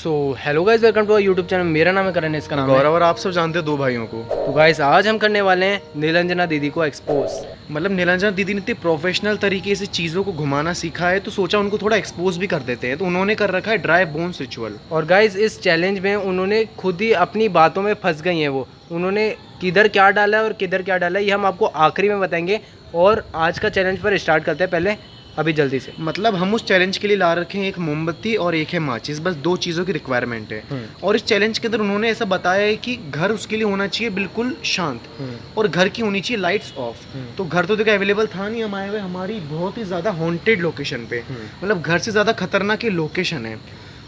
So hello guys, welcome to our YouTube channel. मेरा नाम है करण, इसका नाम है गौरव और आप सब जानते हैं दो भाइयों को। तो गाइस आज हम करने वाले हैं नीलांजना दीदी को एक्सपोज। मतलब नीलांजना दीदी ने इतने प्रोफेशनल तरीके से चीज़ों को घुमाना सीखा है तो सोचा उनको थोड़ा एक्सपोज भी कर देते हैं। तो उन्होंने कर रखा है ड्राई बोन्स रिचुअल। और गाइस इस चैलेंज में उन्होंने खुद ही अपनी बातों में फंस गई हैं। वो उन्होंने किधर क्या डाला है और किधर क्या डाला है ये हम आपको आखिरी में बताएंगे। और आज का चैलेंज पर स्टार्ट करते हैं पहले अभी जल्दी से। मतलब हम उस चैलेंज के लिए ला रखे हैं एक मोमबत्ती और एक है माचिस, बस दो चीज़ों की रिक्वायरमेंट है। और इस चैलेंज के अंदर उन्होंने ऐसा बताया है कि घर उसके लिए होना चाहिए बिल्कुल शांत और घर की होनी चाहिए लाइट्स ऑफ। तो घर तो देखो अवेलेबल था नहीं, हम आए हुए हमारी बहुत ही ज़्यादा हॉन्टेड लोकेशन पे, मतलब घर से ज़्यादा खतरनाक ये लोकेशन है।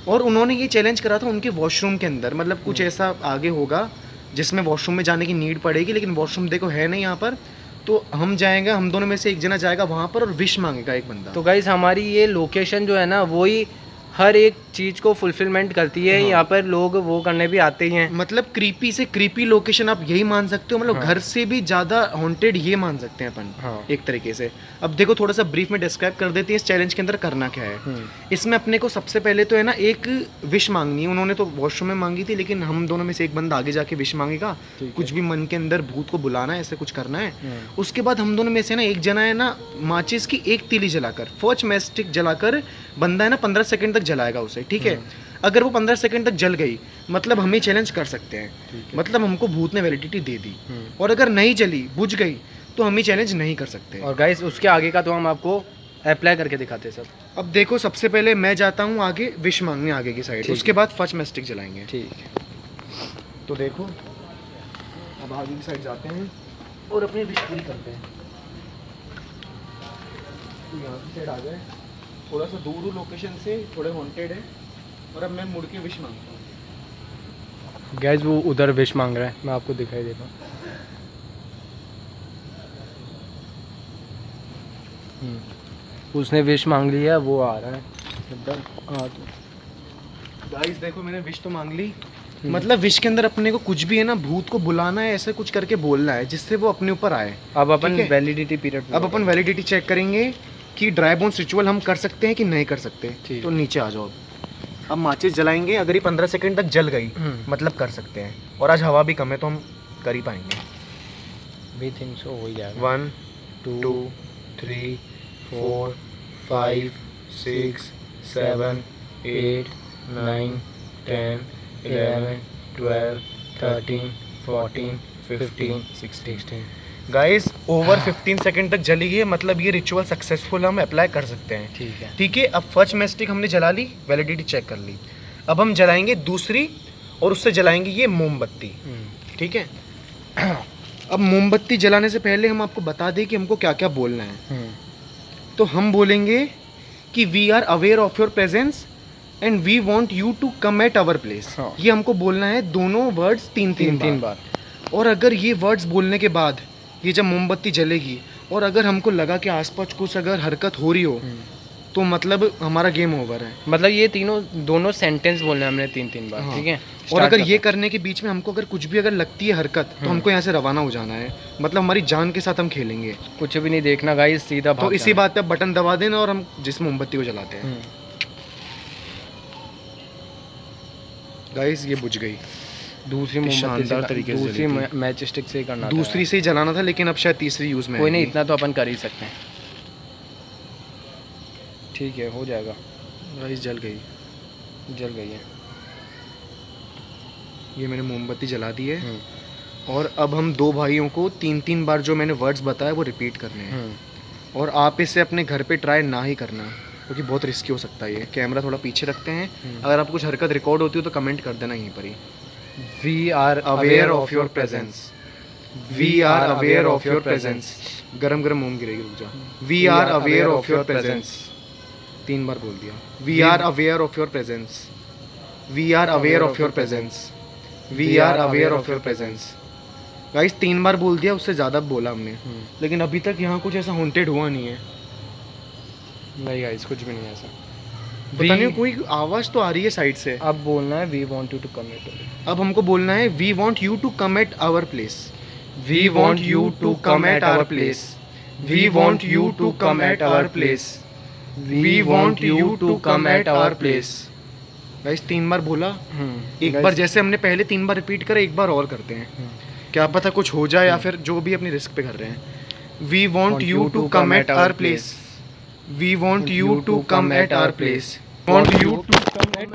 और उन्होंने ये चैलेंज करा था उनके वॉशरूम के अंदर, मतलब कुछ ऐसा आगे होगा जिसमें वॉशरूम में जाने की नीड पड़ेगी, लेकिन वॉशरूम देखो है नहीं यहाँ पर। तो हम जाएंगे, हम दोनों में से एक जना जाएगा वहाँ पर और विश मांगेगा एक बंदा। तो गाइस हमारी ये लोकेशन जो है ना वो ही हर एक चीज़ को फुलफिलमेंट करती है। यहाँ पर लोग वो करने भी आते ही हैं। मतलब क्रीपी से क्रीपी लोकेशन आप यही मान सकते हो, मतलब घर से भी ज़्यादा हॉन्टेड ये मान सकते हैं अपन एक तरीके से। अब देखो थोड़ा सा ब्रीफ में डिस्क्राइब कर देते हैं इस चैलेंज के अंदर करना क्या है। इसमें अपने को सबसे पहले तो है ना एक विश मांगनी है। उन्होंने तो वॉशरूम में मांगी थी, लेकिन हम दोनों में से एक बंदा आगे जाके विश मांगेगा, कुछ भी मन के अंदर भूत को बुलाना है, ऐसे कुछ करना है। उसके बाद हम दोनों में से ना एक जना है ना माचिस की एक तीली जलाकर, फर्स्ट मैस्टिक जलाकर बंदा है ना 15 सेकंड तक जलाएगा उसे, ठीक है। अगर वो 15 सेकंड तक जल गई मतलब हम ही चैलेंज कर सकते हैं, मतलब हमको भूत ने वैलिडिटी दे दी। और अगर नहीं जली, बुझ गई, तो हम ही चैलेंज नहीं कर सकते। और गाइस उसके आगे का तो हम आपको अप्लाई करके दिखाते हैं सब। अब देखो सबसे पहले मैं जाता हूँ आगे विश मांगने आगे की साइड, उसके बाद फर्स्ट मैस्टिक जलाएंगे, ठीक है। तो देखो अब आगे की साइड जाते हैं और अपनी विश पूरी करते हैं। तो यहाँ की साइड आ गए, थोड़ा सा दूर लोकेशन से, थोड़े हॉन्टेड है। और अब मैं मुड़ के विश मांगता हूँ। गाइस वो उधर विश मांग रहा है, मैं आपको दिखाई देता हूँ। उसने विश मांग ली है, वो आ रहा है इधर। हाँ तो गाइस देखो मैंने विश तो मांग ली, मतलब विश के अंदर अपने को कुछ भी है ना भूत को बुलाना है, ऐसे कुछ करके बोलना है जिससे वो अपने ऊपर आए। अब अपन वैलिडिटी पीरियड, अब अपन वैलिडिटी चेक करेंगे कि ड्राई बोन्स रिचुअल हम कर सकते हैं कि नहीं कर सकते। तो नीचे आ जाओ। अब माचिस जलाएंगे, अगर ये 15 सेकंड तक जल गई मतलब कर सकते हैं। और आज हवा भी कम है तो हम कर ही पाएंगे। वी थिंक सो हो जाएगा। 1 2 3 4 5 6 7 8 9 10 11 12 13 14 15 16। गाइस ओवर 15 सेकंड तक जली है, मतलब ये रिचुअल सक्सेसफुल हम अप्लाई कर सकते हैं। ठीक है, ठीक है। अब फर्स्ट मैस्टिक हमने जला ली, वैलिडिटी चेक कर ली। अब हम जलाएंगे दूसरी और उससे जलाएंगे ये मोमबत्ती, ठीक है। अब मोमबत्ती जलाने से पहले हम आपको बता दें कि हमको क्या क्या बोलना है। तो हम बोलेंगे कि we are aware of your presence and we want you to come at our place. ये हमको बोलना है दोनों वर्ड्स तीन बार। और अगर ये वर्ड्स बोलने के बाद ये जब मोमबत्ती जलेगी और अगर हमको लगा कि आसपास कुछ अगर हरकत हो रही हो तो मतलब हमारा गेम ओवर है। मतलब ये दोनों सेंटेंस बोलने हैं हमने तीन बार, ठीक है। और अगर ये करने के बीच में हमको अगर कुछ भी अगर लगती है हरकत तो हमको यहाँ से रवाना हो जाना है, मतलब हमारी जान के साथ हम खेलेंगे, कुछ भी नहीं देखना गाइस, सीधा भाग। तो इसी बात पे बटन दबा देना और हम जिस मोमबत्ती को जलाते हैं। गाइस ये बुझ गई, दूसरी शानदार तरीके से दूसरी मैच स्टिक से करना, दूसरी से ही जलाना था, लेकिन अब शायद तीसरी यूज में कोई नहीं, इतना तो अपन कर ही सकते हैं। ठीक है, हो जाएगा। गाइस जल गई है। ये मैंने मोमबत्ती जला दी है। और अब हम दो भाइयों को 3 बार जो मैंने वर्ड्स बताए वो रिपीट करने हैं। और आप इसे अपने घर पे ट्राई ना ही करना, क्योंकि बहुत रिस्की हो सकता है। ये कैमरा थोड़ा पीछे रखते हैं, अगर आपको कुछ हरकत रिकॉर्ड होती हो तो कमेंट कर देना यहीं पर ही। We are aware of your presence. We are aware of your presence. गरम गरम मोम गिरेगी, रुक जा। We are aware of your presence. 3 बार बोल दिया। We are aware of your presence. We are aware of your presence. We are aware of your presence. Guys 3 बार बोल दिया, उससे ज़्यादा बोला हमने, लेकिन अभी तक यहाँ कुछ ऐसा हॉन्टेड हुआ नहीं है। नहीं गाइस कुछ भी नहीं है ऐसा। पता नहीं कोई आवाज़ तो आ रही है साइड से। अब बोलना है we want you to come at. अब हमको बोलना है we want you to come at our place. We want you to come at our place. We want you to come at our place. We want you to come at our place. Guys 3 बार बोला, एक बार जैसे हमने पहले 3 बार repeat करा, एक बार और करते हैं, क्या पता कुछ हो जाए, या फिर जो भी अपनी रिस्क पे कर रहे हैं। We want you to come at our place, we want you to come at our place, want you to come eight